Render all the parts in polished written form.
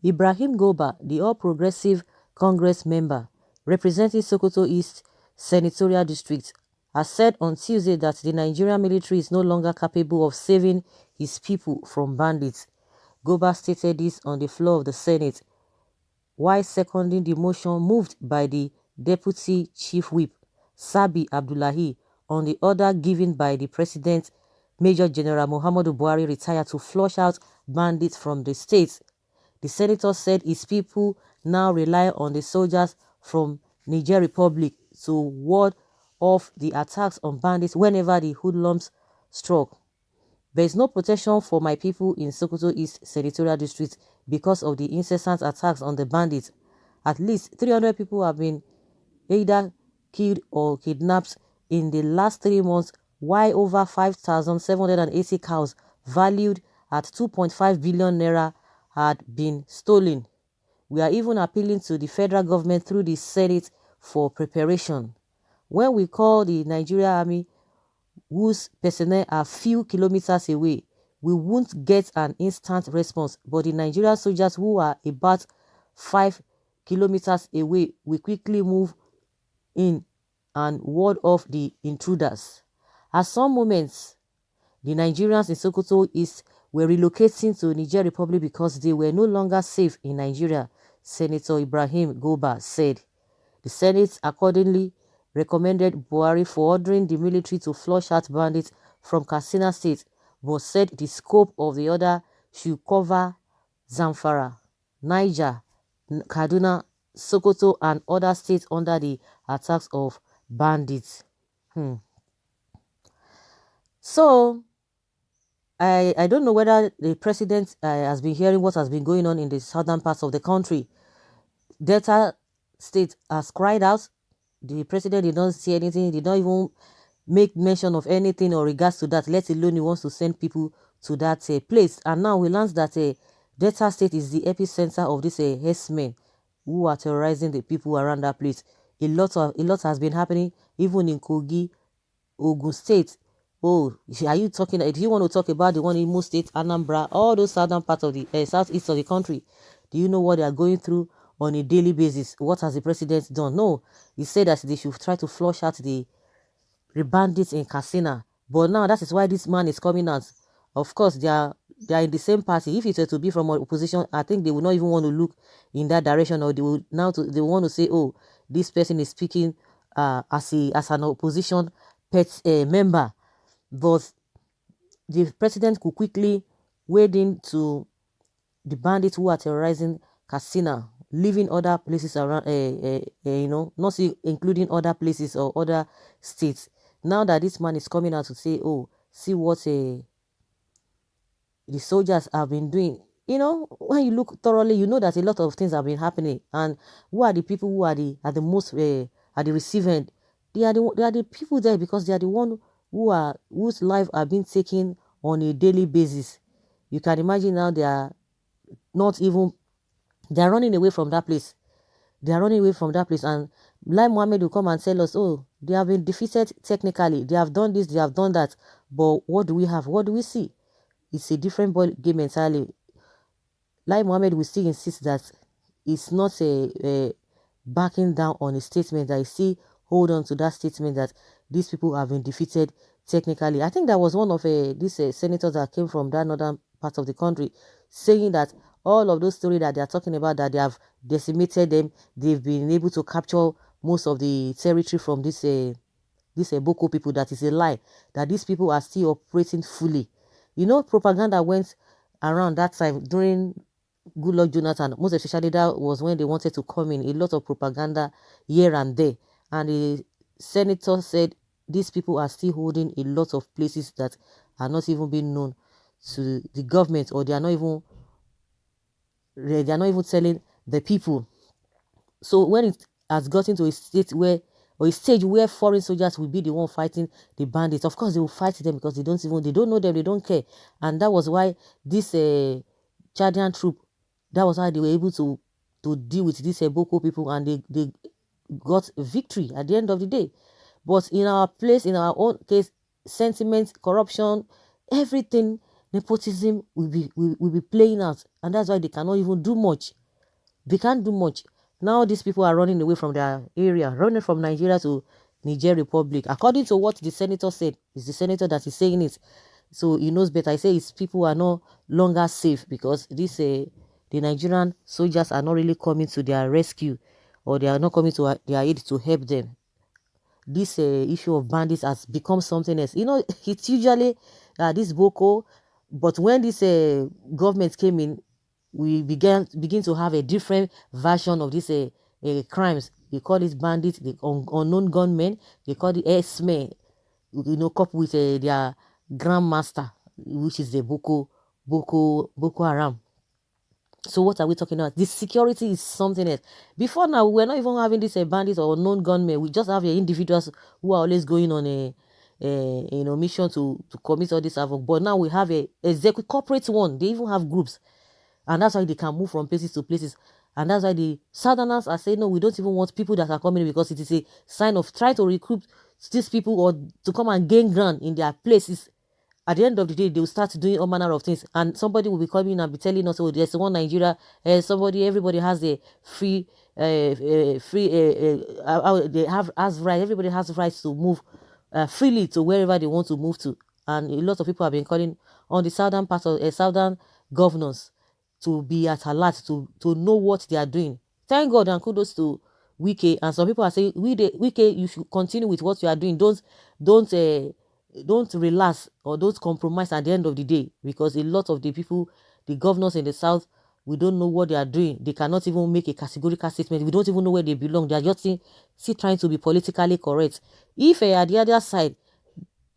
Ibrahim Goba, the All Progressive Congress member representing Sokoto East Senatorial District, has said on Tuesday that the Nigerian military is no longer capable of saving his people from bandits. Goba stated this on the floor of the Senate while seconding the motion moved by the Deputy Chief Whip, Sabi Abdullahi, on the order given by the President, Major General Muhammadu Buhari, retired, to flush out bandits from the state. The senator said his people now rely on the soldiers from Niger Republic to ward off the attacks on bandits whenever the hoodlums struck. There is no protection for my people in Sokoto East Senatorial District because of the incessant attacks on the bandits. At least 300 people have been either killed or kidnapped in the last 3 months, while over 5,780 cows valued at 2.5 billion naira had been stolen. We are even appealing to the federal government through the Senate for preparation. When we call the Nigerian Army, whose personnel are few kilometers away, we won't get an instant response, but the Nigerian soldiers who are about 5 kilometers away will quickly move in and ward off the intruders. At some moments, the Nigerians in Sokoto East were relocating to Niger Republic because they were no longer safe in Nigeria, Senator Ibrahim Goba said. The Senate accordingly recommended Buhari for ordering the military to flush out bandits from Katsina State, but said the scope of the order should cover Zamfara, Niger, Kaduna, Sokoto, and other states under the attacks of bandits. So, I don't know whether the president has been hearing what has been going on in the southern parts of the country. Delta State has cried out. The president did not say anything, did not even make mention of anything in regards to that, let alone he wants to send people to that place. And now we learned that Delta State is the epicenter of these herdsmen who are terrorizing the people around that place. A lot has been happening, even in Kogi, Ogun State. Oh, are you talking? Do you want to talk about the one in Imo State, Anambra, all those southern parts of the southeast of the country? Do you know what they are going through on a daily basis? What has the president done? No, he said that they should try to flush out the bandits in Katsina. But now that is why this man is coming out. Of course, they are in the same party. If it were to be from opposition, I think they would not even want to look in that direction, or they would they want to say, oh, this person is speaking as an opposition member. But the president could quickly wade into the bandits who are terrorizing Katsina, leaving other places around, not including other places or other states. Now that this man is coming out to say, oh, see what the soldiers have been doing. When you look thoroughly, you know that a lot of things have been happening. And who are the people who are the most at the receiving end? They are the people there because they are the one whose life are being taken on a daily basis. You can imagine now they are running away from that place. They are running away from that place, and Lai Mohammed will come and tell us, oh, they have been defeated technically. They have done this, they have done that. But what do we have? What do we see? It's a different ball game entirely. Lai Mohammed will still insist that it's not a backing down on a statement, that he still hold on to that statement that these people have been defeated technically. I think that was one of these senators that came from that northern part of the country saying that all of those stories that they are talking about, that they have decimated them, they've been able to capture most of the territory from this Boko people, that is a lie, that these people are still operating fully. Propaganda went around that time during Goodluck Jonathan, most especially that was when they wanted to come in, a lot of propaganda here and there. And the senator said these people are still holding a lot of places that are not even being known to the government, or they are not even telling the people. So when it has gotten to a stage where foreign soldiers will be the one fighting the bandits, of course they will fight them because they don't know them, they don't care. And that was why this Chadian troop, that was how they were able to deal with these Boko people, and they got victory at the end of the day. But in our place, in our own case, sentiment, corruption, everything nepotism will be playing out, and that's why they cannot even do much. They can't do much. Now these people are running away from their area, running from Nigeria to Niger Republic. According to what the senator said, it's the senator that is saying it, so he knows better. I say his people are no longer safe because this the Nigerian soldiers are not really coming to their rescue, or they are not coming to their aid to help them. This issue of bandits has become something else. It's usually this Boko, but when this government came in, we begin to have a different version of these crimes. They call it bandits, the unknown gunmen. They call it S-men, coupled with their grandmaster, which is the Boko Haram. So what are we talking about? This security is something else. Before now, we're not even having these bandits or unknown gunmen. We just have individuals who are always going on a mission to commit all this havoc. But now we have a corporate one. They even have groups. And that's why they can move from places to places. And that's why the Southerners are saying, no, we don't even want people that are coming in, because it is a sign of trying to recruit these people or to come and gain ground in their places. At the end of the day, they will start doing all manner of things. And somebody will be coming and be telling us, oh, there's one Nigeria, everybody has a free, they has right, everybody has rights to move freely to wherever they want to move to. And a lot of people have been calling on the southern part of southern governors to be at alert, to know what they are doing. Thank God and kudos to Wike. And some people are saying, Wike, you should continue with what you are doing. Don't relax or don't compromise at the end of the day, because a lot of the people, the governors in the south, we don't know what they are doing. They cannot even make a categorical statement. We don't even know where they belong. They are just still trying to be politically correct. If at the other side,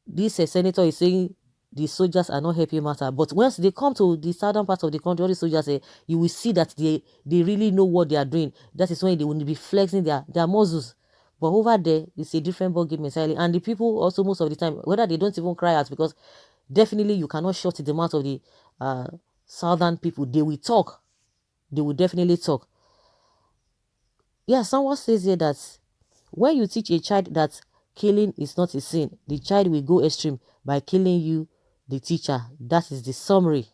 this senator is saying the soldiers are not helping matter, but once they come to the southern part of the country, all the soldiers you will see that they really know what they are doing. That is when they will be flexing their muscles. But over there, it's a different ballgame entirely. And the people also, most of the time, whether they don't even cry out, because definitely you cannot shut the mouth of the southern people. They will talk. They will definitely talk. Yeah, someone says here that when you teach a child that killing is not a sin, the child will go extreme by killing you, the teacher. That is the summary.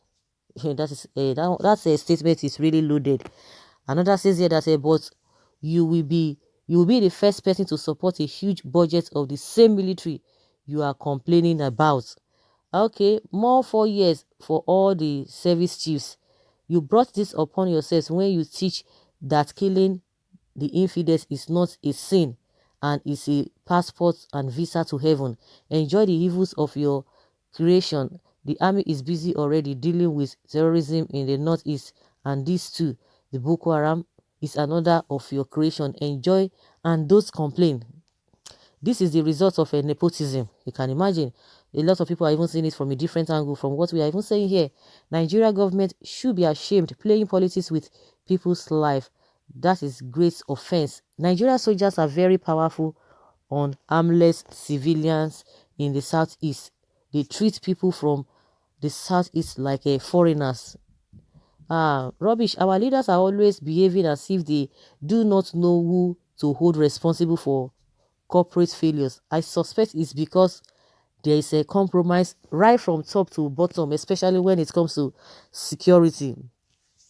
That statement is really loaded. Another says here that but you will be the first person to support a huge budget of the same military you are complaining about. Okay, more 4 years for all the service chiefs. You brought this upon yourselves when you teach that killing the infidels is not a sin and is a passport and visa to heaven. Enjoy the evils of your creation. The army is busy already dealing with terrorism in the northeast, and this too, the Boko Haram, is another of your creation. Enjoy and don't complain. This is the result of a nepotism. You can imagine. A lot of people are even seeing it from a different angle from what we are even saying here. Nigeria government should be ashamed playing politics with people's life. That is great offense. Nigeria soldiers are very powerful on harmless civilians in the southeast. They treat people from the southeast like foreigners. Rubbish. Our leaders are always behaving as if they do not know who to hold responsible for corporate failures. I suspect it's because there is a compromise right from top to bottom, especially when it comes to security.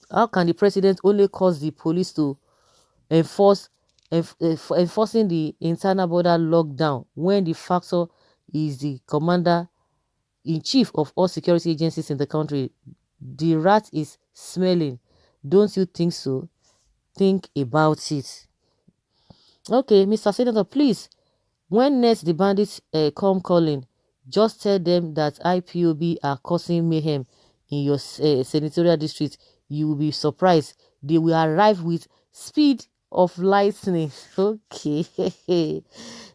How can the president only cause the police to enforcing the internal border lockdown when the factor is the commander-in-chief of all security agencies in the country? The rat is smelling. Don't you think so? Think about it. Okay, Mr. Senator, please, when next the bandits come calling, just tell them that IPOB are causing mayhem in your senatorial district. You will be surprised. They will arrive with speed of lightning. Okay.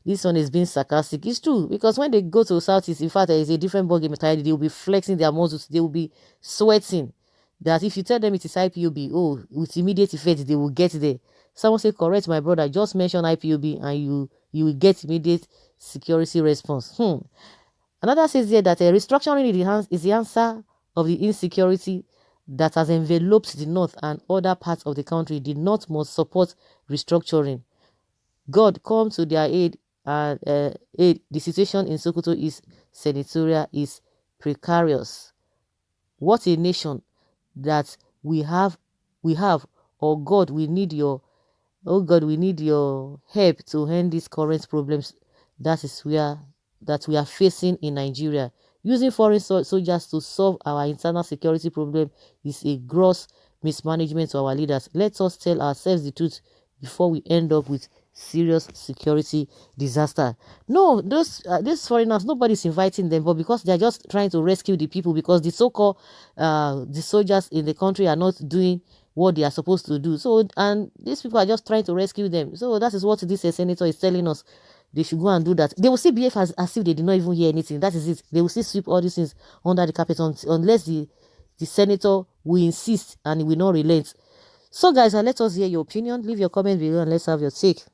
This one is being sarcastic. It's true, because when they go to Southeast, in fact, there is a different ballgame entirely. They will be flexing their muscles. They will be sweating. That if you tell them it is IPOB, oh, with immediate effect, they will get there. Someone say, correct, my brother, just mention IPOB and you will get immediate security response. Another says here that restructuring is the answer of the insecurity that has enveloped the north and other parts of the country. The north must support restructuring. God come to their aid, and the situation in Sokoto is senatorial is precarious. What a nation that we have, oh God, we need your, oh God, we need your help to end these current problems that we are facing in Nigeria. Using foreign soldiers to solve our internal security problem is a gross mismanagement to our leaders. Let us tell ourselves the truth before we end up with serious security disaster. No, these foreigners, nobody's inviting them, but because they're just trying to rescue the people, because the so-called the soldiers in the country are not doing what they are supposed to do. So, and these people are just trying to rescue them. So that is what this senator is telling us. They should go and do that. They will still behave as if they did not even hear anything. That is it. They will still sweep all these things under the carpet unless the senator will insist and he will not relent. So guys, let us hear your opinion. Leave your comment below and let's have your take.